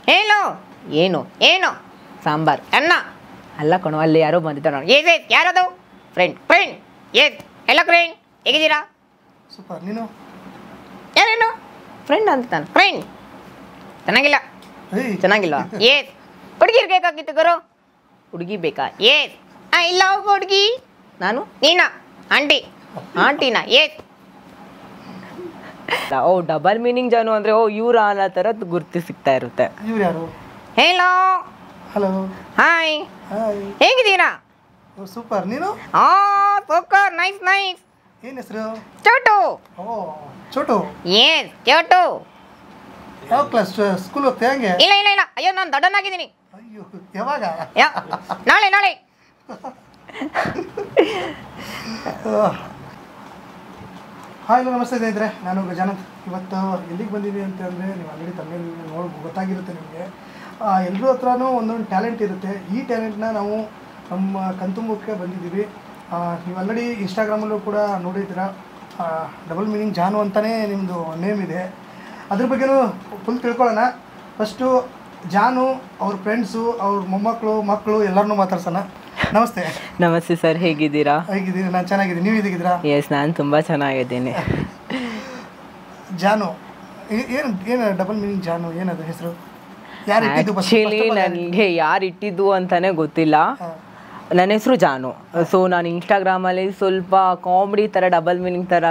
ಹೇಳು ಏನು ಏನು ಸಾಂಬಾರ್ ಅನ್ನ ಅಲ್ಲ ಕಣೋ ಅಲ್ಲಿ ಯಾರೋ ಬಂದಿದ್ದಾರೆ ನೋಡಿ ಏಸ್ ಯಾರದು ಫ್ರೆಂಡ್ ಫ್ರೆಂಡ್ ಏಸ್ ಎಲ್ಲ ಫ್ರೆಂಡ್ ಹೇಗಿದ್ದೀರಾ ಸೂಪರ್ ನೀನು ಯಾರೇನು ಫ್ರೆಂಡ್ ಅಂತ ನಾನು ಫ್ರೆಂಡ್ ಚೆನ್ನಾಗಿಲ್ಲ ಚೆನ್ನಾಗಿಲ್ವಾ ಏಸ್ ಹುಡುಗಿರ್ ಬೇಕಾಗಿತ್ತು ಗುರು ಹುಡುಗಿ ಬೇಕಾ ಏಸ್ ಇಲ್ಲ ಹುಡುಗಿ ನಾನು ನೀನಾ ಆಂಟಿ ಆಂಟಿನಾ ಏಸ್ ಓ ಡಬಲ್ ಮೀನಿಂಗ್ ಜಾನು ಅಂದ್ರೆ ಓ ಇವ್ರ ಅನ್ನೋ ಥರದ್ದು ಗುರ್ತು ಸಿಗ್ತಾ ಇರುತ್ತೆ ಇವ್ರು ಯಾರು ಹೇಳೋ ಹಲೋ ಹಾಯ್ ಹಾಯ್ ಹೇಗಿದ್ದೀರಾ ಸೂಪರ್ ನೀನು ಸೂಪರ್ ನೈಸ್ ನೈಸ್ ಏನು ಹೆಸರು ಚೋಟು ಓ ಚೋಟು ಏಸ್ ಚೋಟು ಯಾವ ಕ್ಲಾಸ್ ಸ್ಕೂಲ್ ಹೋಗ್ತಾ ಹೆಂಗೆ ಇಲ್ಲ ಇಲ್ಲ ಇಲ್ಲ ಅಯ್ಯೋ ನಾನು ದೊಡ್ಡನಾಗಿದ್ದೀನಿ ಅಯ್ಯೋ ಯಾವಾಗ ನಾಳೆ ನಾಳೆ ಹಾಯ್ ನಮಸ್ತೆ ಸ್ನೇಹಿತರೆ ನಾನು ಗಜಾನಂತ್ ಇವತ್ತು ಎಲ್ಲಿಗೆ ಬಂದಿದ್ದೀನಿ ಅಂತಂದರೆ ನೀವು ಆಲ್ರೆಡಿ ತಮ್ಮಲ್ಲಿ ನೋಡಿ ಗೊತ್ತಾಗಿರುತ್ತೆ ನಿಮಗೆ ಎಲ್ಲರ ಹತ್ರನೂ ಒಂದೊಂದು ಟ್ಯಾಲೆಂಟ್ ಇರುತ್ತೆ ಈ ಟ್ಯಾಲೆಂಟ್ನ ನಾವು ನಮ್ಮ ಕಣ್ತುಂಬಕ್ಕೆ ಬಂದಿದ್ದೀವಿ ನೀವು ಆಲ್ರೆಡಿ ಇನ್ಸ್ಟಾಗ್ರಾಮಲ್ಲೂ ಕೂಡ ನೋಡಿದ್ದೀರಾ ಡಬಲ್ ಮೀನಿಂಗ್ ಜಾನು ಅಂತಲೇ ನಿಮ್ಮದು ನೇಮ್ ಇದೆ ಅದ್ರ ಬಗ್ಗೆನೂ ಫುಲ್ ತಿಳ್ಕೊಳ್ಳೋಣ ಫಸ್ಟು ಜಾನು ಅವ್ರ ಫ್ರೆಂಡ್ಸು ಅವ್ರ ಮೊಮ್ಮಕ್ಕಳು ಮಕ್ಕಳು ಎಲ್ಲರನ್ನೂ ಮಾತಾಡ್ಸೋಣ ನಮಸ್ತೆ ನಮಸ್ತೆ ಸರ್ ಹೇಗಿದ್ದೀರಾ ಹೇಗಿದ್ದೀನಿ ನಾನು ಚೆನ್ನಾಗಿದ್ದೀನಿ ನೀವು ಹೇಗಿದ್ದೀರಾ ಎಸ್ ನಾನು ತುಂಬ ಚೆನ್ನಾಗಿದ್ದೀನಿ ಜಾನು ಏನು ಏನು ಡಬಲ್ ಮೀನಿಂಗ್ ಜಾನು ಏನದು ಹೆಸರು ಯಾರು ಆ್ಯಕ್ಚುಲಿ ನನಗೆ ಯಾರು ಇಟ್ಟಿದ್ದು ಅಂತಲೇ ಗೊತ್ತಿಲ್ಲ ನನ್ನ ಹೆಸರು ಜಾನು ಸೊ ನಾನು ಇನ್ಸ್ಟಾಗ್ರಾಮಲ್ಲಿ ಸ್ವಲ್ಪ ಕಾಮಿಡಿ ಥರ ಡಬಲ್ ಮೀನಿಂಗ್ ಥರ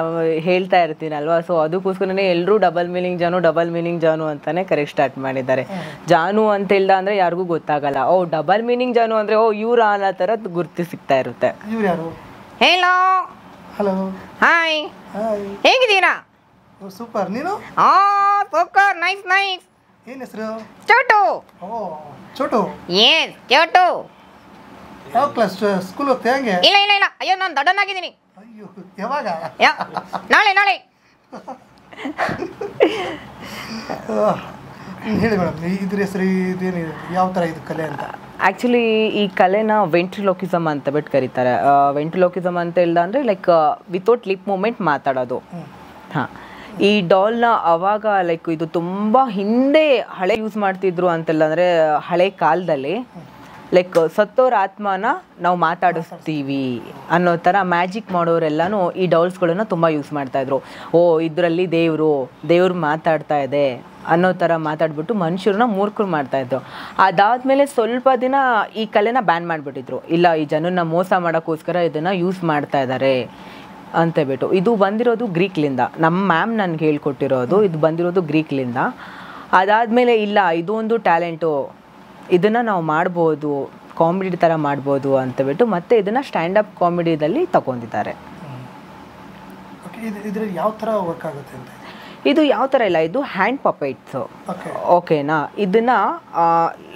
ಹೇಳ್ತಾ ಇರ್ತೀನಲ್ವಾ ಸೊ ಅದಕ್ಕೋಸ್ಕರನೇ ಎಲ್ಲರೂ ಡಬಲ್ ಮೀನಿಂಗ್ ಜಾನು ಅಂತಲೇ ಕರೆಕ್ಟ್ ಸ್ಟಾರ್ಟ್ ಮಾಡಿದ್ದಾರೆ ಜಾನು ಅಂತ ಹೇಳ್ದ ಅಂದರೆ ಯಾರಿಗೂ ಗೊತ್ತಾಗಲ್ಲ ಓ ಡಬಲ್ ಮೀನಿಂಗ್ ಜಾನು ಅಂದರೆ ಓ ಇವ್ರ ಅನ್ನೋ ಥರದ್ದು ಗುರ್ತು ಸಿಗ್ತಾ ಇರುತ್ತೆ ಇವ್ರು ಯಾರು ಹೇಳೋ ಹಲೋ ಹಾಯ್ ಹಾಯ್ ಹೇಗಿದ್ದೀರಾ ಸೂಪರ್ ನೀನು ಸೂಪರ್ ನೈಸ್ ನೈಸ್ ಏನು ಹೆಸರು ಚೋಟು ಓ ಚೋಟು ಏಸ್ ಚೋಟು ಯಾವ ಕ್ಲಾಸ್ ಸ್ಕೂಲ್ ಹೋಗ್ತಾ ಹೆಂಗೆ ಇಲ್ಲ ಇಲ್ಲ ಇಲ್ಲ ಅಯ್ಯೋ ನಾನು ದೊಡ್ಡನಾಗಿದ್ದೀನಿ ಅಯ್ಯೋ ಯಾವಾಗ ನಾಳೆ ನಾಳೆ ಹೇಳಿ ಮೇಡಮ್ ಇದ್ರ ಹೆಸರು ಇದೇನಿದೆ ಯಾವ ಥರ ಇದು ಕಲೆ ಅಂತ ಆ್ಯಕ್ಚುಲಿ ಈ ಕಲೆನ ವೆಂಟ್ರಿಲೋಕಿಸಮ್ ಅಂತ ಬಿಟ್ಟು ಕರೀತಾರೆ ವೆಂಟ್ರಿಲೋಕಿಸಮ್ ಅಂತ ಹೇಳ್ದ ಅಂದರೆ ಲೈಕ್ ವಿತೌಟ್ ಲಿಪ್ ಮೂಮೆಂಟ್ ಮಾತಾಡೋದು ಹಾಂ ಈ ಡಾಲ್ನ ಅವಾಗ ಲೈಕ್ ಇದು ತುಂಬ ಹಿಂದೆ ಹಳೆ ಯೂಸ್ ಮಾಡ್ತಿದ್ರು ಅಂತೆಲ್ಲ ಅಂದರೆ ಹಳೆ ಕಾಲದಲ್ಲಿ ಲೈಕ್ ಸತ್ತೋರ ಆತ್ಮನ ನಾವು ಮಾತಾಡಿಸ್ತೀವಿ ಅನ್ನೋ ಥರ ಮ್ಯಾಜಿಕ್ ಮಾಡೋರೆಲ್ಲನೂ ಈ ಡಾಲ್ಸ್ಗಳನ್ನ ತುಂಬ ಯೂಸ್ ಮಾಡ್ತಾಯಿದ್ರು ಓ ಇದರಲ್ಲಿ ದೇವ್ರು ಮಾತಾಡ್ತಾ ಇದೆ ಅನ್ನೋ ಥರ ಮಾತಾಡ್ಬಿಟ್ಟು ಮನುಷ್ಯರನ್ನ ಮೂರ್ಖರು ಮಾಡ್ತಾಯಿದ್ರು ಅದಾದಮೇಲೆ ಸ್ವಲ್ಪ ದಿನ ಈ ಕಲೆನ ಬ್ಯಾನ್ ಮಾಡಿಬಿಟ್ಟಿದ್ರು ಇಲ್ಲ ಈ ಜನನ್ನ ಮೋಸ ಮಾಡೋಕ್ಕೋಸ್ಕರ ಇದನ್ನು ಯೂಸ್ ಮಾಡ್ತಾ ಇದ್ದಾರೆ ಅಂತೇಳ್ಬಿಟ್ಟು ಇದು ಬಂದಿರೋದು ಗ್ರೀಕ್ಲಿಂದ ನಮ್ಮ ಮ್ಯಾಮ್ ನನಗೆ ಹೇಳ್ಕೊಟ್ಟಿರೋದು ಇದು ಬಂದಿರೋದು ಗ್ರೀಕ್ಲಿಂದ ಅದಾದಮೇಲೆ ಇಲ್ಲ ಇದು ಒಂದು ಟ್ಯಾಲೆಂಟು ಇದನ್ನು ನಾವು ಮಾಡ್ಬೋದು ಕಾಮಿಡಿ ಥರ ಮಾಡ್ಬೋದು ಅಂತಬಿಟ್ಟು ಮತ್ತೆ ಇದನ್ನು ಸ್ಟ್ಯಾಂಡಪ್ ಕಾಮಿಡಿದಲ್ಲಿ ತಗೊಂಡಿದ್ದಾರೆ ಇದ್ರಲ್ಲಿ ಯಾವ ಥರ ವರ್ಕ್ ಆಗುತ್ತೆ ಅಂತ ಇದು ಯಾವ ಥರ ಇಲ್ಲ ಇದು ಹ್ಯಾಂಡ್ ಪಪೆಟ್ಸು ಓಕೆನಾ ಇದನ್ನ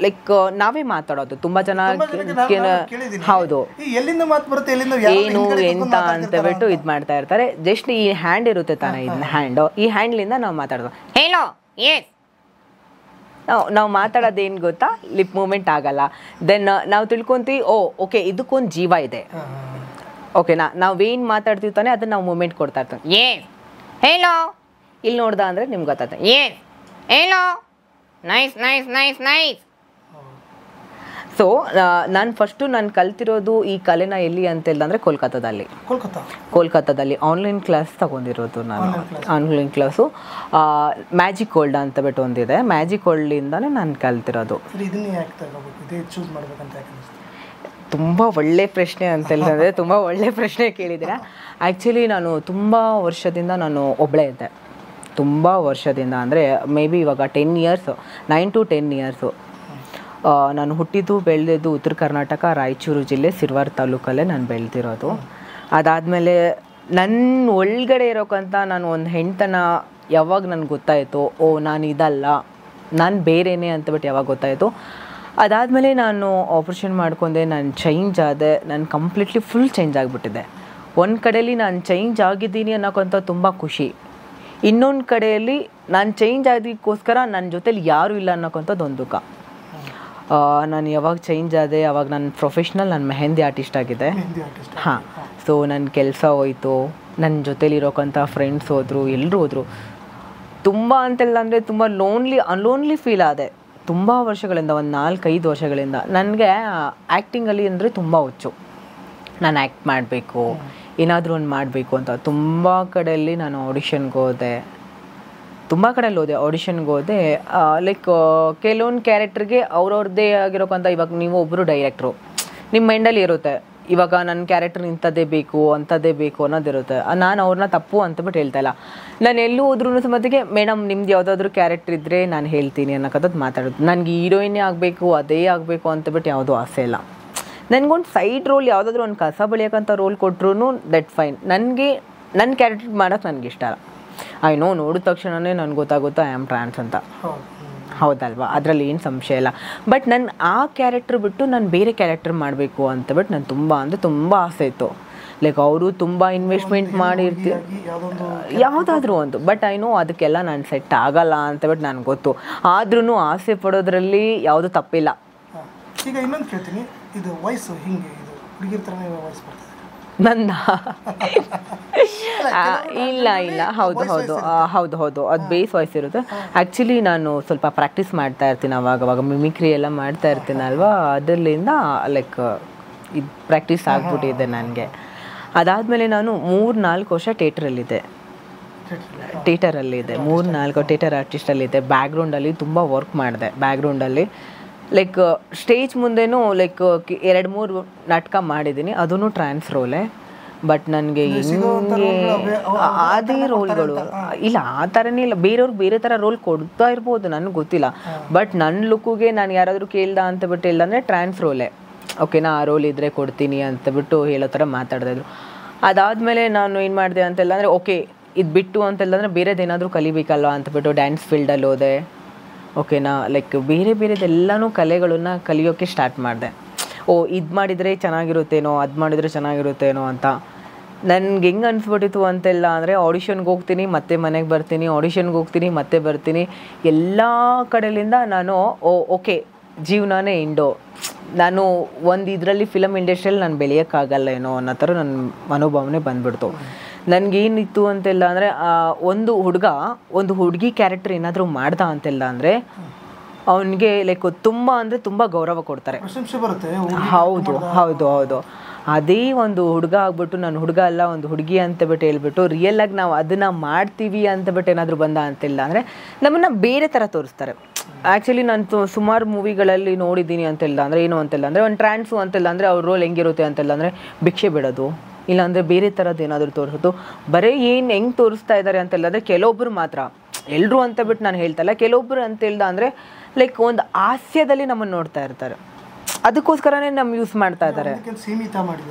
ಲೈಕ್ ನಾವೇ ಮಾತಾಡೋದು ತುಂಬ ಜನ ಹೌದು ಏನು ಎಂತ ಅಂತಬಿಟ್ಟು ಇದು ಮಾಡ್ತಾ ಇರ್ತಾರೆ ಜಸ್ಟ್ ಈ ಹ್ಯಾಂಡ್ ಇರುತ್ತೆ ತಾನೇ ಇದನ್ನ ಹ್ಯಾಂಡು ಈ ಹ್ಯಾಂಡ್ಲಿಂದ ನಾವು ಮಾತಾಡೋದು ಹೇಳೋ ಏಸ್ ನಾವು ಮಾತಾಡೋದೇನು ಗೊತ್ತಾ ಲಿಪ್ ಮೂಮೆಂಟ್ ಆಗಲ್ಲ ದೆನ್ ನಾವು ತಿಳ್ಕೊಂತೀವಿ ಓ ಓಕೆ ಇದಕ್ಕೊಂದು ಜೀವ ಇದೆ ಓಕೆನಾ ನಾವೇನು ಮಾತಾಡ್ತೀವಿ ತಾನೆ ಅದನ್ನ ನಾವು ಮೂಮೆಂಟ್ ಕೊಡ್ತಾ ಇರ್ತೀವಿ ಹೇಳೋ ಇಲ್ಲಿ ನೋಡ್ದ ಅಂದರೆ ನಿಮ್ಗೆ ಗೊತ್ತಾಗ್ತದೆ ಹೇಳೋ nice nice nice nice so ನಾನು ಕಲ್ತಿರೋದು ಈ ಕಲೆನ ಎಲ್ಲಿ ಅಂತ ಹೇಳಿದ್ರೆ ಕೋಲ್ಕತ್ತಾದಲ್ಲಿ ಆನ್ಲೈನ್ ಕ್ಲಾಸ್ ತಗೊಂಡಿರೋದು ನಾನು ಆನ್ಲೈನ್ ಕ್ಲಾಸು ಮ್ಯಾಜಿಕ್ ವರ್ಲ್ಡ್ ಅಂತ ಬಿಟ್ಟು ಒಂದಿದೆ ಮ್ಯಾಜಿಕ್ ವರ್ಲ್ಡಿಂದನೇ ನಾನು ಕಲ್ತಿರೋದು ತುಂಬ ಒಳ್ಳೆ ಪ್ರಶ್ನೆ ಅಂತ ಹೇಳಿದ್ರೆ ತುಂಬ ಒಳ್ಳೆ ಪ್ರಶ್ನೆ ಕೇಳಿದ್ದೀರಾ ಆ್ಯಕ್ಚುಲಿ ನಾನು ತುಂಬ ವರ್ಷದಿಂದ ನಾನು ಒಬ್ಬಳೇ ಇದ್ದೆ ತುಂಬ ವರ್ಷದಿಂದ ಅಂದರೆ ಮೇ ಬಿ ಇವಾಗ 9 to 10 ಇಯರ್ಸು ನಾನು ಹುಟ್ಟಿದ್ದು ಬೆಳೆದಿದ್ದು ಉತ್ತರ ಕರ್ನಾಟಕ ರಾಯಚೂರು ಜಿಲ್ಲೆ ಸಿರ್ವಾರ್ ತಾಲೂಕಲ್ಲೇ ನಾನು ಬೆಳೆದಿರೋದು ಅದಾದಮೇಲೆ ನನ್ನ ಒಳಗಡೆ ಇರೋಕ್ಕಂತ ನಾನು ಒಂದು ಹೆಣ್ತನ ಯಾವಾಗ ನನಗೆ ಗೊತ್ತಾಯಿತು ಓ ನಾನು ಇದಲ್ಲ ನಾನು ಬೇರೆಯೇ ಅಂತಬಿಟ್ಟು ಯಾವಾಗ ಗೊತ್ತಾಯಿತು ಅದಾದಮೇಲೆ ನಾನು ಆಪ್ರೇಷನ್ ಮಾಡ್ಕೊಂಡೆ ನಾನು ಚೇಂಜ್ ಆದೆ ನಾನು ಕಂಪ್ಲೀಟ್ಲಿ ಫುಲ್ ಚೇಂಜ್ ಆಗಿಬಿಟ್ಟಿದ್ದೆ ಒಂದು ಕಡೆಯಲ್ಲಿ ನಾನು ಚೇಂಜ್ ಆಗಿದ್ದೀನಿ ಅನ್ನೋಕ್ಕಂತ ತುಂಬ ಖುಷಿ ಇನ್ನೊಂದು ಕಡೆಯಲ್ಲಿ ನಾನು ಚೇಂಜ್ ಆಗೋದಕ್ಕೋಸ್ಕರ ನನ್ನ ಜೊತೇಲಿ ಯಾರೂ ಇಲ್ಲ ಅನ್ನೋಕ್ಕಂಥದ್ದು ಒಂದು ದುಃಖ ನಾನು ಯಾವಾಗ ಚೇಂಜ್ ಆದೆ ಅವಾಗ ನಾನು ಪ್ರೊಫೆಷ್ನಲ್ ನಾನು ಮೆಹಂದಿ ಆರ್ಟಿಸ್ಟ್ ಆಗಿದೆ ಹಾಂ ಸೊ ನನ್ನ ಕೆಲಸ ಹೋಯಿತು ನನ್ನ ಜೊತೇಲಿರೋಕ್ಕಂಥ ಫ್ರೆಂಡ್ಸ್ ಹೋದರು ಎಲ್ಲರೂ ಹೋದರು ತುಂಬ ಅಂತೆಲ್ಲ ಅಂದರೆ ತುಂಬ ಅನ್ಲೋನ್ಲಿ ಫೀಲ್ ಆದೆ ತುಂಬ ವರ್ಷಗಳಿಂದ ಒಂದು 4-5 ವರ್ಷಗಳಿಂದ ನನಗೆ ಆ್ಯಕ್ಟಿಂಗಲ್ಲಿ ಅಂದರೆ ತುಂಬ ಹುಚ್ಚು. ನಾನು ಆ್ಯಕ್ಟ್ ಮಾಡಬೇಕು, ಏನಾದರೂ ಒಂದು ಮಾಡಬೇಕು ಅಂತ ತುಂಬ ಕಡೆಯಲ್ಲಿ ನಾನು ಆಡಿಷನ್ಗೆ ಹೋದೆ, ತುಂಬ ಕಡೆಯಲ್ಲಿ ಹೋದೆ, ಆಡಿಷನ್ಗೆ ಹೋದೆ. ಲೈಕ್ ಕೆಲವೊಂದು ಕ್ಯಾರೆಕ್ಟ್ರಿಗೆ ಅವ್ರವ್ರದ್ದೇ ಆಗಿರೋಕ್ಕಂತ, ಇವಾಗ ನೀವು ಒಬ್ಬರು ಡೈರೆಕ್ಟ್ರು, ನಿಮ್ಮ ಮೈಂಡಲ್ಲಿ ಇರುತ್ತೆ ಇವಾಗ ನನ್ನ ಕ್ಯಾರೆಕ್ಟರ್ ಇಂಥದ್ದೇ ಬೇಕು ಅಂಥದ್ದೇ ಬೇಕು ಅನ್ನೋದಿರುತ್ತೆ. ನಾನು ಅವ್ರನ್ನ ತಪ್ಪು ಅಂತಬಿಟ್ಟು ಹೇಳ್ತಾ ಇಲ್ಲ. ನಾನು ಎಲ್ಲೂ ಹೋದ್ರೂ ಸಮತಿಗೆ ಮೇಡಮ್ ನಿಮ್ದು ಯಾವುದಾದ್ರೂ ಕ್ಯಾರೆಕ್ಟರ್ ಇದ್ದರೆ ನಾನು ಹೇಳ್ತೀನಿ ಅನ್ನೋಕ್ಕಂಥದ್ದು ಮಾತಾಡೋದು. ನನಗೆ ಹೀರೋಯಿನ್ನೇ ಆಗಬೇಕು, ಅದೇ ಆಗಬೇಕು ಅಂತಬಿಟ್ಟು ಯಾವುದೂ ಆಸೆ ಇಲ್ಲ. ನನಗೊಂದು ಸೈಡ್ ರೋಲ್ ಯಾವುದಾದ್ರೂ ಒಂದು ಕಸ ಬೆಳೆಯೋಕ್ಕಂಥ ರೋಲ್ ಕೊಟ್ಟರು ದಟ್ ಫೈನ್. ನನಗೆ ನನ್ನ ಕ್ಯಾರೆಕ್ಟರ್ ಮಾಡೋಕ್ಕೆ ನನಗೆ ಇಷ್ಟ ಅಲ್ಲ. ನೋಡಿದ ತಕ್ಷಣವೇ ನನಗೆ ಗೊತ್ತಾಗುತ್ತೆ ಐ ಆಮ್ ಟ್ರಾನ್ಸ್ ಅಂತ. ಹೌದಲ್ವಾ? ಅದರಲ್ಲಿ ಏನು ಸಂಶಯ ಇಲ್ಲ. ಬಟ್ ನಾನು ಆ ಕ್ಯಾರೆಕ್ಟರ್ ಬಿಟ್ಟು ನಾನು ಬೇರೆ ಕ್ಯಾರೆಕ್ಟರ್ ಮಾಡಬೇಕು ಅಂತ ಬಿಟ್ಟು ನಾನು ತುಂಬ ಆಸೆ ಇತ್ತು. ಲೈಕ್ ಅವರು ತುಂಬ ಇನ್ವೆಸ್ಟ್ಮೆಂಟ್ ಮಾಡಿರ್ತೀವಿ ಯಾವುದಾದ್ರೂ ಒಂದು. ಬಟ್ ಅದಕ್ಕೆಲ್ಲ ನಾನು ಸೆಟ್ ಆಗಲ್ಲ ಅಂತ ಬಿಟ್ಟು ನನಗೆ ಗೊತ್ತು. ಆದ್ರೂ ಆಸೆ ಪಡೋದ್ರಲ್ಲಿ ಯಾವುದೂ ತಪ್ಪಿಲ್ಲ. ಈಗ ಇನ್ನೊಂದು ಕೇಳ್ತೀನಿ, ಇದು ವಯಸ್ಸು ಹಿಂಗೆ ಇದು ಹುಡುಗಿರ ಥರನೇ ವಯಸ್ಸು ಬರ್ತದೆ ನನ್ನ ಇಲ್ಲ ಹೌದು ಅದು ಬೇಸ್ ವಾಯ್ಸ್ ಇರುತ್ತೆ. ಆ್ಯಕ್ಚುಲಿ ನಾನು ಸ್ವಲ್ಪ ಪ್ರಾಕ್ಟೀಸ್ ಮಾಡ್ತಾ ಇರ್ತೀನಿ, ಅವಾಗ ಮಿಮಿಕ್ರಿ ಎಲ್ಲ ಮಾಡ್ತಾ ಇರ್ತೀನಲ್ವಾ, ಅದರಿಂದ ಲೈಕ್ ಇದು ಪ್ರಾಕ್ಟೀಸ್ ಆಗಿಬಿಟ್ಟಿದೆ ನನಗೆ. ಅದಾದಮೇಲೆ ನಾನು 3-4 ವರ್ಷ ಥಿಯೇಟ್ರಲ್ಲಿದ್ದೆ 3-4 ಥಿಯೇಟರ್ ಆರ್ಟಿಸ್ಟಲ್ಲಿದ್ದೆ. ಬ್ಯಾಕ್ಗ್ರೌಂಡಲ್ಲಿ ತುಂಬ ವರ್ಕ್ ಮಾಡಿದೆ. ಬ್ಯಾಕ್ಗ್ರೌಂಡಲ್ಲಿ ಲೈಕ್ ಸ್ಟೇಜ್ ಮುಂದೆನೂ ಲೈಕ್ 2-3 ನಾಟಕ ಮಾಡಿದ್ದೀನಿ, ಅದೂ ಟ್ರಾನ್ಸ್ ರೋಲೇ. ಬಟ್ ನನಗೆ ಹಿಂಗೆ ಅದೇ ರೋಲ್ಗಳು ಇಲ್ಲ, ಆ ಥರನೇ ಇಲ್ಲ. ಬೇರೆಯವ್ರಿಗೆ ಬೇರೆ ಥರ ರೋಲ್ ಕೊಡ್ತಾ ಇರ್ಬೋದು, ನನಗೆ ಗೊತ್ತಿಲ್ಲ. ಬಟ್ ನನ್ನ ಲುಕ್ಕಿಗೆ ನಾನು ಯಾರಾದರೂ ಕೇಳ್ದ ಅಂತ ಬಿಟ್ಟು ಇಲ್ಲ ಅಂದರೆ ಟ್ರಾನ್ಸ್ ರೋಲೇ, ಓಕೆನಾ, ಆ ರೋಲ್ ಇದ್ದರೆ ಕೊಡ್ತೀನಿ ಅಂತ ಬಿಟ್ಟು ಹೇಳೋ ಥರ ಮಾತಾಡ್ತಾಯಿದ್ರು. ಅದಾದಮೇಲೆ ನಾನು ಏನು ಮಾಡಿದೆ ಅಂತೆಲ್ಲ ಅಂದರೆ ಓಕೆ ಇದು ಬಿಟ್ಟು ಅಂತೆಲ್ಲಂದರೆ ಬೇರೆದೇನಾದರೂ ಕಲಿಬೇಕಲ್ವ ಅಂತಬಿಟ್ಟು ಡ್ಯಾನ್ಸ್ ಫೀಲ್ಡಲ್ಲಿ ಹೋದೆ, ಓಕೆನಾ. ಲೈಕ್ ಬೇರೆದೆಲ್ಲನೂ ಕಲೆಗಳನ್ನು ಕಲಿಯೋಕ್ಕೆ ಸ್ಟಾರ್ಟ್ ಮಾಡಿದೆ. ಇದು ಮಾಡಿದರೆ ಚೆನ್ನಾಗಿರುತ್ತೇನೋ, ಅದು ಮಾಡಿದರೆ ಚೆನ್ನಾಗಿರುತ್ತೇನೋ ಅಂತ ನನಗೆ ಹೆಂಗೆ ಅನಿಸ್ಬಿಟ್ಟಿತ್ತು ಅಂತೆಲ್ಲ ಅಂದರೆ ಆಡಿಷನ್ಗೆ ಹೋಗ್ತೀನಿ ಮತ್ತೆ ಮನೆಗೆ ಬರ್ತೀನಿ, ಆಡಿಷನ್ಗೆ ಹೋಗ್ತೀನಿ ಮತ್ತೆ ಬರ್ತೀನಿ. ಎಲ್ಲ ಕಡೆಯಿಂದ ನಾನು ಓಕೆ ಜೀವನನೇ ಇಂಡೋ, ನಾನು ಒಂದು ಇದರಲ್ಲಿ ಫಿಲಮ್ ಇಂಡಸ್ಟ್ರಿಯಲ್ಲಿ ನಾನು ಬೆಳೆಯೋಕ್ಕಾಗಲ್ಲ ಏನೋ ಅನ್ನೋ ಥರ ನನ್ನ ಮನೋಭಾವನೆ ಬಂದ್ಬಿಡ್ತು. ನನಗೇನಿತ್ತು ಅಂತೆಲ್ಲ ಅಂದರೆ ಒಂದು ಹುಡುಗ ಒಂದು ಹುಡುಗಿ ಕ್ಯಾರೆಕ್ಟರ್ ಏನಾದರೂ ಮಾಡ್ದ ಅಂತೆಲ್ಲ ಅಂದರೆ ಅವನಿಗೆ ಲೈಕ್ ತುಂಬ ಗೌರವ ಕೊಡ್ತಾರೆ. ಹೌದು ಅದೇ ಒಂದು ಹುಡುಗ ಆಗ್ಬಿಟ್ಟು ನಾನು ಹುಡುಗ ಅಲ್ಲ ಒಂದು ಹುಡುಗಿ ಅಂತ ಬಿಟ್ಟು ಹೇಳ್ಬಿಟ್ಟು ರಿಯಲಾಗಿ ನಾವು ಅದನ್ನು ಮಾಡ್ತೀವಿ ಅಂತ ಬಿಟ್ಟು ಏನಾದರೂ ಬಂದ ಅಂತಿಲ್ಲ ಅಂದರೆ ನಮ್ಮನ್ನು ಬೇರೆ ಥರ ತೋರಿಸ್ತಾರೆ. ಆ್ಯಕ್ಚುಲಿ ನಾನು ಸುಮಾರು ಮೂವಿಗಳಲ್ಲಿ ನೋಡಿದ್ದೀನಿ ಅಂತೆಲ್ಲ ಅಂದರೆ ಏನು ಅಂತೆಲ್ಲ ಅಂದರೆ ಒಂದು ಟ್ರಾನ್ಸು ಅಂತೆಲ್ಲ ಅಂದರೆ ಅವ್ರ ರೋಲ್ ಹೆಂಗಿರುತ್ತೆ ಅಂತೆಲ್ಲ ಅಂದರೆ ಭಿಕ್ಷೆ ಬಿಡೋದು, ಇಲ್ಲಾಂದರೆ ಬೇರೆ ಥರದ್ದು ಏನಾದರೂ ತೋರಿಸೋದು. ಬರೀ ಹೆಂಗೆ ತೋರಿಸ್ತಾ ಇದ್ದಾರೆ ಅಂತೆಲ್ಲ ಅಂದರೆ ಕೆಲವೊಬ್ಬರು ಮಾತ್ರ, ಎಲ್ಲರೂ ಅಂತ ಬಿಟ್ಟು ನಾನು ಹೇಳ್ತಲ್ಲ, ಕೆಲವೊಬ್ಬರು ಅಂತ ಹೇಳ್ದ ಅಂದರೆ ಲೈಕ್ ಒಂದು ಹಾಸ್ಯದಲ್ಲಿ ನಮ್ಮನ್ನು ನೋಡ್ತಾ ಇರ್ತಾರೆ, ಅದಕ್ಕೋಸ್ಕರನೇ ನಮ್ಮ ಯೂಸ್ ಮಾಡ್ತಾ ಇದ್ದಾರೆ.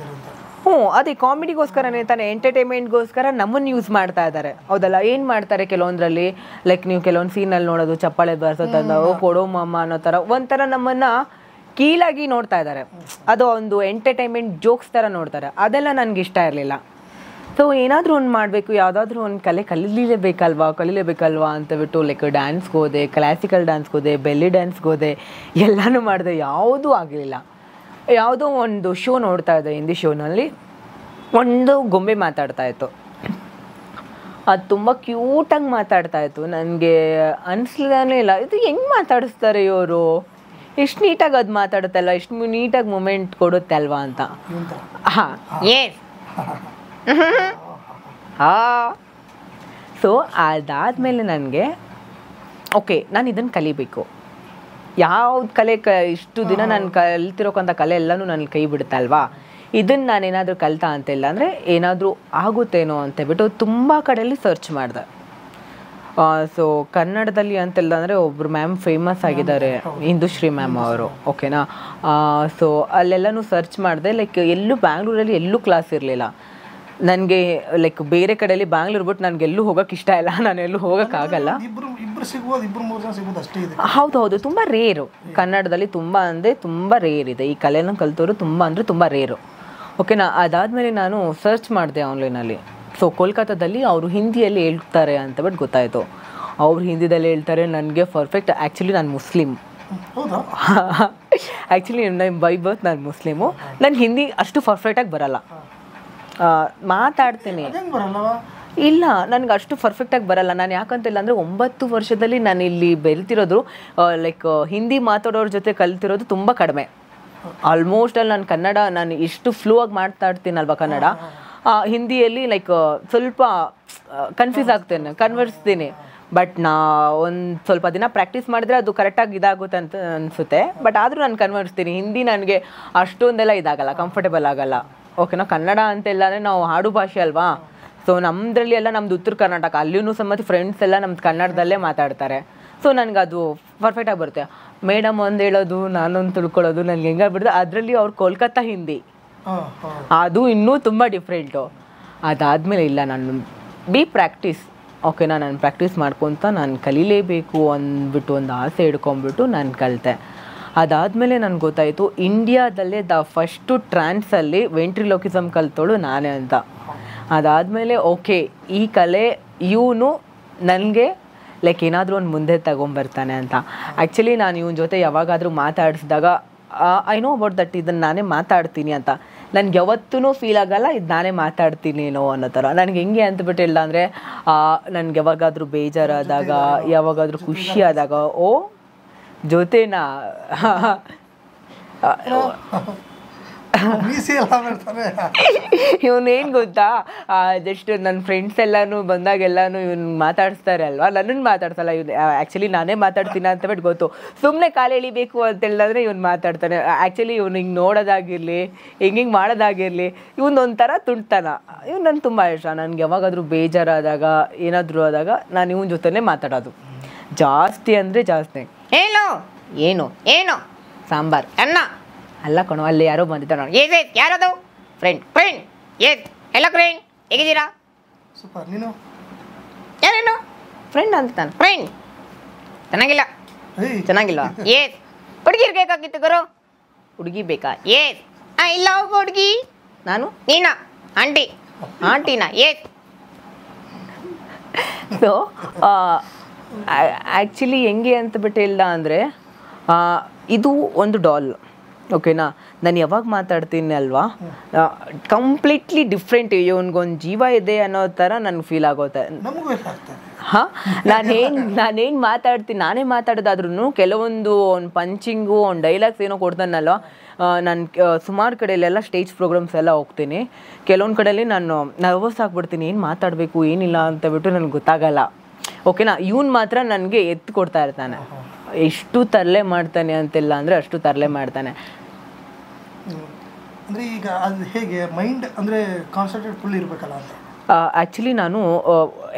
ಅದೇ ಕಾಮಿಡಿಗೋಸ್ಕರನೇ ತಾನೇ, ಎಂಟರ್ಟೈನ್ಮೆಂಟ್ಗೋಸ್ಕರ ನಮ್ಮನ್ನು ಯೂಸ್ ಮಾಡ್ತಾ ಇದ್ದಾರೆ. ಹೌದಲ್ಲ? ಏನು ಮಾಡ್ತಾರೆ ಕೆಲವೊಂದರಲ್ಲಿ ಲೈಕ್ ನೀವು ಕೆಲವೊಂದು ಸೀನಲ್ಲಿ ನೋಡೋದು ಚಪ್ಪಾಳೆ ಬರ್ಸೋತಂದ ಕೊಡೋ ಮಾಮ ಅನ್ನೋ ಥರ ಒಂಥರ ನಮ್ಮನ್ನು ಕೀಳಾಗಿ ನೋಡ್ತಾ ಇದ್ದಾರೆ. ಅದು ಒಂದು ಎಂಟರ್ಟೈನ್ಮೆಂಟ್ ಜೋಕ್ಸ್ ಥರ ನೋಡ್ತಾರೆ. ಅದೆಲ್ಲ ನನಗೆ ಇಷ್ಟ ಇರಲಿಲ್ಲ. ಸೊ ಏನಾದರೂ ಒಂದು ಮಾಡಬೇಕು, ಯಾವುದಾದ್ರೂ ಒಂದು ಕಲೆ ಕಲಿಲೇಬೇಕಲ್ವಾ ಅಂತ ಬಿಟ್ಟು ಲೈಕ್ ಡ್ಯಾನ್ಸ್ಗೆ ಹೋದೆ, ಕ್ಲಾಸಿಕಲ್ ಡ್ಯಾನ್ಸ್ಗೆ ಹೋದೆ, ಬೆಲ್ಲಿ ಡ್ಯಾನ್ಸ್ಗೆ ಹೋದೆ, ಎಲ್ಲನೂ ಮಾಡಿದೆ, ಯಾವುದೂ ಆಗಲಿಲ್ಲ. ಯಾವುದೋ ಒಂದು ಶೋ ನೋಡ್ತಾ ಇದ್ದೆ, ಹಿಂದಿ ಶೋನಲ್ಲಿ ಒಂದು ಗೊಂಬೆ ಮಾತಾಡ್ತಾಯಿತ್ತು. ಅದು ತುಂಬ ಕ್ಯೂಟಾಗಿ ಮಾತಾಡ್ತಾಯಿತ್ತು. ನನಗೆ ಅನಿಸ್ಲಿಲ್ಲೇ ಇಲ್ಲ, ಇದು ಹೆಂಗೆ ಮಾತಾಡಿಸ್ತಾರೆ ಇವರು, ಎಷ್ಟು ನೀಟಾಗಿ ಅದು ಮಾತಾಡುತ್ತಲ್ಲ, ಎಷ್ಟು ನೀಟಾಗಿ ಮೂಮೆಂಟ್ ಕೊಡುತ್ತೆ ಅಲ್ವಾ ಅಂತ. ಸೊ ಅದಾದಮೇಲೆ ನನಗೆ ಓಕೆ ನಾನು ಇದನ್ನು ಕಲಿಬೇಕು, ಯಾವ್ದು ಕಲೆ ಇಷ್ಟು ದಿನ ನಾನು ಕಲ್ತಿರೋಕ್ಕಂಥ ಕಲೆ ಎಲ್ಲನೂ ನನಗೆ ಕೈ ಬಿಡುತ್ತಲ್ವಾ, ಇದನ್ನು ನಾನೇನಾದರೂ ಕಲಿತಾ ಅಂತಿಲ್ಲ ಅಂದರೆ ಏನಾದರೂ ಆಗುತ್ತೇನೋ ಅಂತೇಳ್ಬಿಟ್ಟು ತುಂಬ ಕಡೆಯಲ್ಲಿ ಸರ್ಚ್ ಮಾಡಿದೆ. ಸೊ ಕನ್ನಡದಲ್ಲಿ ಅಂತೆಲ್ಲ ಅಂದರೆ ಒಬ್ಬರು ಮ್ಯಾಮ್ ಫೇಮಸ್ ಆಗಿದ್ದಾರೆ, ಇಂದುಶ್ರೀ ಮ್ಯಾಮ್ ಅವರು, ಓಕೆನಾ. ಸೊ ಅಲ್ಲೆಲ್ಲನೂ ಸರ್ಚ್ ಮಾಡಿದೆ. ಲೈಕ್ ಬ್ಯಾಂಗ್ಳೂರಲ್ಲಿ ಎಲ್ಲೂ ಕ್ಲಾಸ್ ಇರಲಿಲ್ಲ ನನಗೆ. ಲೈಕ್ ಬೇರೆ ಕಡೆಯಲ್ಲಿ ಬ್ಯಾಂಗ್ಳೂರು ಬಿಟ್ಟು ನನಗೆಲ್ಲೂ ಹೋಗೋಕ್ಕೆ ಇಷ್ಟ ಇಲ್ಲ, ನಾನು ಎಲ್ಲೂ ಹೋಗೋಕ್ಕಾಗಲ್ಲ. ಹೌದು ತುಂಬ ರೇರು ಕನ್ನಡದಲ್ಲಿ, ತುಂಬ ರೇರ್ ಇದೆ ಈ ಕಲೆನ ಕಲ್ತವರು, ತುಂಬ ರೇರು, ಓಕೆನಾ. ಅದಾದಮೇಲೆ ನಾನು ಸರ್ಚ್ ಮಾಡಿದೆ ಆನ್ಲೈನಲ್ಲಿ. ಸೊ ಕೋಲ್ಕತ್ತಾದಲ್ಲಿ ಅವರು ಹಿಂದಿಯಲ್ಲಿ ಹೇಳ್ತಾರೆ ಅಂತ ಬಿಟ್ಟು ಗೊತ್ತಾಯಿತು. ಅವ್ರು ಹಿಂದಿದಲ್ಲಿ ಹೇಳ್ತಾರೆ, ನನಗೆ ಪರ್ಫೆಕ್ಟ್. ಆ್ಯಕ್ಚುಲಿ ನಾನು ಮುಸ್ಲಿಮ್, ಆ್ಯಕ್ಚುಲಿ ಬೈ ಬರ್ತ್ ನಾನು ಮುಸ್ಲಿಮು. ನಾನು ಹಿಂದಿ ಅಷ್ಟು ಪರ್ಫೆಕ್ಟಾಗಿ ಬರಲ್ಲ, ಮಾತಾಡ್ತೀನಿ. ಇಲ್ಲ, ನನಗೆ ಅಷ್ಟು ಪರ್ಫೆಕ್ಟಾಗಿ ಬರಲ್ಲ. ನಾನು ಯಾಕಂತಿಲ್ಲ ಅಂದರೆ 9 ವರ್ಷದಲ್ಲಿ ನಾನು ಇಲ್ಲಿ ಬೆಳ್ತಿರೋದು ಲೈಕ್ ಹಿಂದಿ ಮಾತಾಡೋರ ಜೊತೆ ಕಲ್ತಿರೋದು ತುಂಬ ಕಡಿಮೆ. ಆಲ್ಮೋಸ್ಟ್ ಅಲ್ಲಿ ನಾನು ಕನ್ನಡ ನಾನು ಇಷ್ಟು ಫ್ಲೂ ಆಗಿ ಮಾತಾಡ್ತೀನಲ್ವ ಕನ್ನಡ, ಹಿಂದಿಯಲ್ಲಿ ಲೈಕ್ ಸ್ವಲ್ಪ ಕನ್ಫ್ಯೂಸ್ ಆಗ್ತೇನೆ, ಕನ್ವರ್ಸ್ತೀನಿ. ಬಟ್ ನಾ ಒಂದು ಸ್ವಲ್ಪ ದಿನ ಪ್ರಾಕ್ಟೀಸ್ ಮಾಡಿದ್ರೆ ಅದು ಕರೆಕ್ಟಾಗಿ ಇದಾಗುತ್ತೆ ಅಂತ ಅನಿಸುತ್ತೆ. ಬಟ್ ಆದರೂ ನಾನು ಕನ್ವರ್ಸ್ತೀನಿ. ಹಿಂದಿ ನನಗೆ ಅಷ್ಟೊಂದೆಲ್ಲ ಇದಾಗಲ್ಲ, ಕಂಫರ್ಟೇಬಲ್ ಆಗಲ್ಲ. ಓಕೆನಾ, ಕನ್ನಡ ಅಂತೆಲ್ಲ ಅಂದರೆ ನಾವು ಆಡು ಭಾಷೆ ಅಲ್ವಾ. ಸೊ ನಮ್ಮದ್ರಲ್ಲಿ ಎಲ್ಲ ನಮ್ದು ಉತ್ತರ ಕರ್ನಾಟಕ, ಅಲ್ಲಿಯೂ ಸಮೇತ ಫ್ರೆಂಡ್ಸ್ ಎಲ್ಲ ನಮ್ದು ಕನ್ನಡದಲ್ಲೇ ಮಾತಾಡ್ತಾರೆ. ಸೊ ನನಗೆ ಅದು ಪರ್ಫೆಕ್ಟಾಗಿ ಬರುತ್ತೆ. ಮೇಡಮ್ ಒಂದು ಹೇಳೋದು, ನಾನೊಂದು ತಿಳ್ಕೊಳ್ಳೋದು ನನಗೆ ಹೆಂಗಾಗ್ಬಿಡ್ತು. ಅದರಲ್ಲಿ ಅವ್ರು ಕೋಲ್ಕತ್ತಾ ಹಿಂದಿ, ಅದು ಇನ್ನೂ ತುಂಬ ಡಿಫ್ರೆಂಟು. ಅದಾದಮೇಲೆ ಇಲ್ಲ, ನಾನು ಪ್ರಾಕ್ಟೀಸ್. ಓಕೆನಾ, ನಾನು ಪ್ರಾಕ್ಟೀಸ್ ಮಾಡ್ಕೊತ ನಾನು ಕಲೀಲೇಬೇಕು ಅಂದ್ಬಿಟ್ಟು ಒಂದು ಆಸೆ ಹಿಡ್ಕೊಂಬಿಟ್ಟು ನಾನು ಕಲಿತೆ. ಅದಾದಮೇಲೆ ನನಗೆ ಗೊತ್ತಾಯಿತು ಇಂಡಿಯಾದಲ್ಲೇ ಫಸ್ಟು ಟ್ರಾನ್ಸಲ್ಲಿ ವೆಂಟ್ರಿಲೋಕಿಸಮ್ ಕಲ್ತೋಳು ನಾನೇ ಅಂತ. ಅದಾದಮೇಲೆ ಓಕೆ, ಈ ಕಲೆ ಇವನು ನನಗೆ ಲೈಕ್ ಏನಾದರೂ ಒಂದು ಮುಂದೆ ತಗೊಂಬರ್ತಾನೆ ಅಂತ. ಆ್ಯಕ್ಚುಲಿ ನಾನು ಇವನ ಜೊತೆ ಯಾವಾಗಾದರೂ ಮಾತಾಡಿಸಿದಾಗ ಐ ನೋ ಅಬೌಟ್ ದಟ್, ಇದನ್ನು ನಾನೇ ಮಾತಾಡ್ತೀನಿ ಅಂತ. ನನಗೆ ಯಾವತ್ತೂ ಫೀಲ್ ಆಗಲ್ಲ ಇದು ನಾನೇ ಮಾತಾಡ್ತೀನೇನೋ ಅನ್ನೋ ಥರ. ನನಗೆ ಹೆಂಗೆ ಅಂತಬಿಟ್ಟು ಇಲ್ಲ ಅಂದರೆ ನನಗೆ ಯಾವಾಗಾದರೂ ಬೇಜಾರಾದಾಗ, ಯಾವಾಗಾದರೂ ಖುಷಿ ಆದಾಗ, ಓ ಜೊತೆನಾ ಇವನೇನು ಗೊತ್ತಾ, ಜಸ್ಟ್ ನನ್ನ ಫ್ರೆಂಡ್ಸ್ ಎಲ್ಲನೂ ಬಂದಾಗೆಲ್ಲನೂ ಇವ್ನು ಮಾತಾಡಿಸ್ತಾರೆ ಅಲ್ವಾ, ನನ್ನನ್ನು ಮಾತಾಡ್ಸಲ್ಲ ಇವ್ನು. ಆ್ಯಕ್ಚುಲಿ ನಾನೇ ಮಾತಾಡ್ತೀನಿ ಅಂತ ಬಿಟ್ಟು ಗೊತ್ತು. ಸುಮ್ಮನೆ ಕಾಲು ಎಳಿಬೇಕು ಅಂತೇಳಿದ್ರೆ ಇವ್ನು ಮಾತಾಡ್ತಾನೆ. ಆ್ಯಕ್ಚುಲಿ ಇವ್ನು ಹಿಂಗೆ ನೋಡೋದಾಗಿರಲಿ, ಹಿಂಗೆ ಮಾಡೋದಾಗಿರಲಿ, ಇವನೊಂಥರ ತುಂಟ್ತನ. ಇವ್ನು ನನಗೆ ತುಂಬ ಇಷ್ಟ. ನನಗೆ ಯಾವಾಗಾದರೂ ಬೇಜಾರಾದಾಗ, ಏನಾದರೂ ಆದಾಗ ನಾನು ಇವನ ಜೊತೆನೇ ಮಾತಾಡೋದು ಜಾಸ್ತಿ ಅಂದರೆ ಜಾಸ್ತಿ. ಏನು ಸಾಂಬಾರ್ ಅನ್ನ ಅಲ್ಲ ಕಣೋ, ಅಲ್ಲಿ ಯಾರೋ ಬಂದಿದ್ದಾರೆ ನೋಡಿ. ಯಾರದು? ಫ್ರೆಂಡ್ ಎಲ್ಲ ಫ್ರೆಂಡ್ ಹೇಗಿದ್ದೀರಾ? ಸೂಪರ್. ನೀನು ಯಾರೇನು ಫ್ರೆಂಡ್ ಅಂತ ನಾನು ಫ್ರೆಂಡ್ ಚೆನ್ನಾಗಿಲ್ವಾ? ಹುಡುಗಿರ್ ಬೇಕಾಗಿತ್ತು ಗುರು. ಹುಡುಗಿ ಬೇಕಾ? ಇಲ್ಲ ಹುಡುಗಿ. ನಾನು ನೀನಾ? ಆಂಟಿನಾ? ಸೊ ಆ್ಯಕ್ಚುಲಿ ಹೆಂಗೆ ಅಂತ ಬಿಟ್ಟು ಇಲ್ಲ ಅಂದರೆ ಇದು ಒಂದು ಡಾಲ್. ಓಕೆನಾ, ನಾನು ಯಾವಾಗ ಮಾತಾಡ್ತೀನಿ ಅಲ್ವಾ, ಕಂಪ್ಲೀಟ್ಲಿ ಡಿಫ್ರೆಂಟ್. ಇವನಿಗೊಂದು ಜೀವ ಇದೆ ಅನ್ನೋ ಥರ ನನಗೆ ಫೀಲ್ ಆಗುತ್ತೆ. ಹಾಂ, ನಾನೇನು ಮಾತಾಡ್ತೀನಿ, ನಾನೇ ಮಾತಾಡೋದಾದ್ರೂ ಕೆಲವೊಂದು ಒಂದು ಪಂಚಿಂಗು, ಒಂದು ಡೈಲಾಗ್ಸ್ ಏನೋ ಕೊಡ್ತಾನಲ್ವ. ನಾನು ಸುಮಾರು ಕಡೆಯಲ್ಲೆಲ್ಲ ಸ್ಟೇಜ್ ಪ್ರೋಗ್ರಾಮ್ಸ್ ಎಲ್ಲ ಹೋಗ್ತೀನಿ. ಕೆಲವೊಂದು ಕಡೆಯಲ್ಲಿ ನಾನು ನರ್ವಸ್ ಆಗಿಬಿಡ್ತೀನಿ, ಏನು ಮಾತಾಡಬೇಕು ಏನಿಲ್ಲ ಅಂತ ಬಿಟ್ಟು ನನಗೆ ಗೊತ್ತಾಗಲ್ಲ. ಓಕೆನಾ, ಇವನು ಮಾತ್ರ ನನಗೆ ಎತ್ತು ಕೊಡ್ತಾ ಇರ್ತಾನೆ. ಎಷ್ಟು ತರಲೆ ಮಾಡ್ತಾನೆ ಅಂತೆಲ್ಲ ಅಂದರೆ ಅಷ್ಟು ತರಲೆ ಮಾಡ್ತಾನೆ. ಅಂದರೆ ಈಗ ಅದು ಹೇಗೆ ಮೈಂಡ್ ಅಂದರೆ ಕಾನ್ಸಂಟ್ರೇಟ್ ಫುಲ್ ಇರಬೇಕಲ್ಲ ಅಂತ. ಆ್ಯಕ್ಚುಲಿ ನಾನು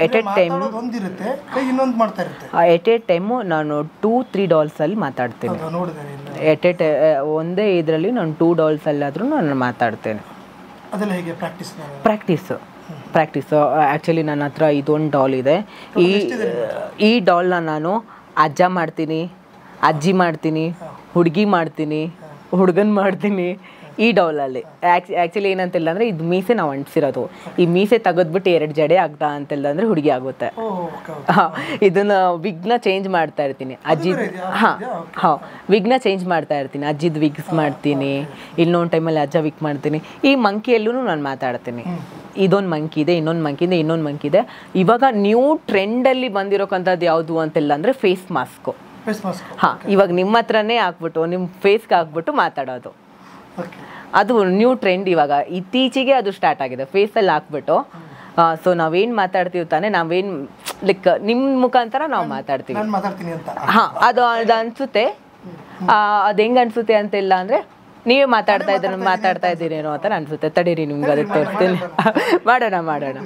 ಎಟ್ ಎ ಟೈಮ್ ಒಂದಿರುತ್ತೆ, ಇನ್ನೊಂದು ಮಾಡ್ತಾ ಇರುತ್ತೆ. ಎಟ್ ಎ ಟೈಮು ನಾನು 2-3 ಡಾಲ್ಸಲ್ಲಿ ಮಾತಾಡ್ತೀನಿ. ಒಂದೇ ಇದರಲ್ಲಿ ನಾನು 2 ಡಾಲ್ಸಲ್ಲಾದರೂ ನಾನು ಮಾತಾಡ್ತೇನೆ. ಅದೆಲ್ಲ ಹೇಗೆ ಪ್ರಾಕ್ಟೀಸು ಆ್ಯಕ್ಚುಲಿ ನನ್ನ ಹತ್ರ ಇದೊಂದು ಡಾಲ್ ಇದೆ. ಈ ಡಾಲ್ನ ನಾನು ಅಜ್ಜ ಮಾಡ್ತೀನಿ, ಅಜ್ಜಿ ಮಾಡ್ತೀನಿ, ಹುಡುಗಿ ಮಾಡ್ತೀನಿ, ಹುಡುಗನ್ ಮಾಡ್ತೀನಿ ಈ ಡೌಲಲ್ಲಿ. ಆ್ಯಕ್ಚುಲಿ ಏನಂತಿಲ್ಲ ಅಂದರೆ ಇದು ಮೀಸೆ ನಾವು ಅಂಟಿಸಿರೋದು. ಈ ಮೀಸೆ ತೆಗೆದ್ಬಿಟ್ಟು 2 ಜಡೆ ಆಗ್ತಾ ಅಂತೆಲ್ಲ ಅಂದರೆ ಹುಡುಗಿ ಆಗುತ್ತೆ. ಇದನ್ನು ವಿಗ್ನ ಚೇಂಜ್ ಮಾಡ್ತಾ ಇರ್ತೀನಿ. ವಿಗ್ನ ಚೇಂಜ್ ಮಾಡ್ತಾ ಇರ್ತೀನಿ. ಅಜ್ಜಿದ್ ವಿಗ್ಸ್ ಮಾಡ್ತೀನಿ, ಇನ್ನೊಂದು ಟೈಮಲ್ಲಿ ಅಜ್ಜ ವಿಗ್ ಮಾಡ್ತೀನಿ. ಈ ಮಂಕಿಯಲ್ಲೂ ನಾನು ಮಾತಾಡ್ತೀನಿ. ಇದೊಂದು ಮಂಕಿ ಇದೆ, ಇನ್ನೊಂದು ಮಂಕಿ ಇದೆ. ಇವಾಗ ನ್ಯೂ ಟ್ರೆಂಡಲ್ಲಿ ಬಂದಿರೋಕ್ಕಂಥದ್ದು ಯಾವುದು ಅಂತೆಲ್ಲ ಅಂದರೆ ಫೇಸ್ ಮಾಸ್ಕು. ಹಾಂ, ಇವಾಗ ನಿಮ್ಮ ಹತ್ರನೇ ಹಾಕ್ಬಿಟ್ಟು ನಿಮ್ಮ ಫೇಸ್ಗೆ ಹಾಕ್ಬಿಟ್ಟು ಮಾತಾಡೋದು. ಅದು ನ್ಯೂ ಟ್ರೆಂಡ್. ಇವಾಗ ಇತ್ತೀಚೆಗೆ ಅದು ಸ್ಟಾರ್ಟ್ ಆಗಿದೆ, ಫೇಸಲ್ಲಿ ಹಾಕ್ಬಿಟ್ಟು. ಸೊ ನಾವೇನು ಮಾತಾಡ್ತೀವಿ ತಾನೇ, ನಾವೇನು ಲೈಕ್ ನಿಮ್ಮ ಮುಖಾಂತರ ನಾವು ಮಾತಾಡ್ತೀವಿ. ಹಾಂ, ಅದು ಅನಿಸುತ್ತೆ. ಅದು ಹೆಂಗೆ ಅನಿಸುತ್ತೆ ಅಂತೆಲ್ಲ ಅಂದರೆ ನೀವೇ ಮಾತಾಡ್ತಾ ಇದ್ದೀರೇನೋ ಅಂತ ಅನಿಸುತ್ತೆ. ತಡೀರಿ, ನಿಮ್ಗೆ ಅದಕ್ಕೆ ತೋರಿಸ್ತೀನಿ. ಮಾಡೋಣ.